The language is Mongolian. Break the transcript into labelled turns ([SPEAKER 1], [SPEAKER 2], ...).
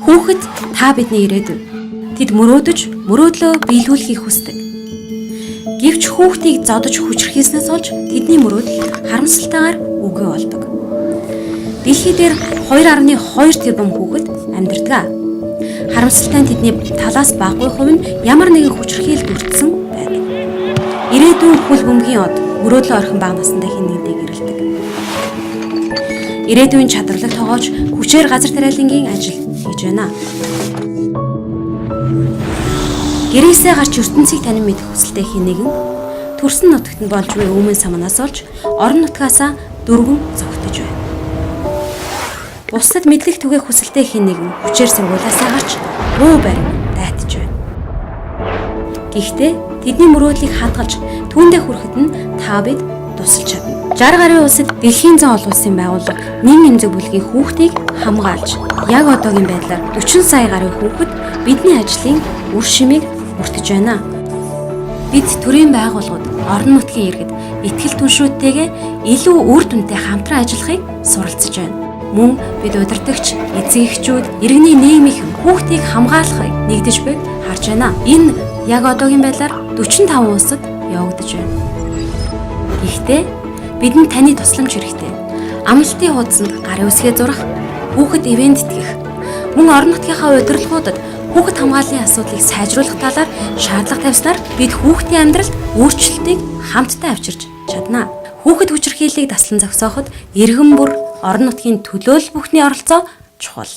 [SPEAKER 1] Хүүхэд та бидний ирээдүй. Тэд мөрөөдлөө биелүүлэхийг хүсдэг. Гэвч хүүхдийг зодож хүчрхийснээс болж тэдний мөрөөдөл харамсалтайгаар үгүй болдог. Дэлхий дээр 2.2 тэрбум хүүхэд амьдардаг. Харамсалтай нь тэдний талаас багагүй хувь нь ямар нэгэн хүчрхийлэлд өртсөн байдаг. Ирээдүйн хүл бөмбөгийн од мөрөөдлөө орхин бага насндаа хэн нэгнийг ирэлдэг. Ирээдүйн чадварлаг тоогооч хүчээр газар тариалангийн ажил хийж байна. Гэрээсээ гарч ертөнцийг танин мэдэх хүсэлтэй хэн нэгэн төрсөн нутагт нь болж буй өмнө самнаас олж орон нутгаасаа дөрвөн зогтож байна. Бусдад мэдлэг түгээх хүсэлтэй хэн нэгэн хүчээр сургуулиасаа гарч руу барь дайтаж байна. Гэхдээ тэдний мөрөөдлийг хадгалж түүндээ хүрэхэд нь та бид тусалж чадна. 60 гаруй улсад дэлхийн зан олон улсын байгууллага нийгэм эмзэг бүлгийн хүүхдийг хамгаалж яг одоогийн байдлаар 40 сая гаруй хүүхэд бидний ажлын үр шимийг хүртэж байна. Бид төрийн байгууллагууд орон нутгийн иргэд итгэл түншүүдтэйгээ илүү үр дүнтэй хамтран ажиллахыг суралцж байна. Мөн бид удирдагч, эцэг эхчүүд, иргэний нийгмийн хүүхдийг хамгаалахыг нэгдэж байг харж байна. Энэ яг одоогийн байдлаар 45 улсад явагдаж байна. Гэхдээ бидэнд таны тусламж хэрэгтэй. Амлалтын хуудсанд гарын үсгээ зурах, хүүхэд ивент итгэх, мөн орон нутгийнхаа удирдлагуудад хүүхэд хамгааллын асуудлыг сайжруулах талаар шаардлага тавьснаар бид хүүхдийн амьдралд өөрчлөлтийг хамтдаа авчирч чадна. Хүүхэд хүчирхийллийг таслан зогсооход иргэн бүр орон нутгийн төлөөлөл бүхний оролцоо чухал.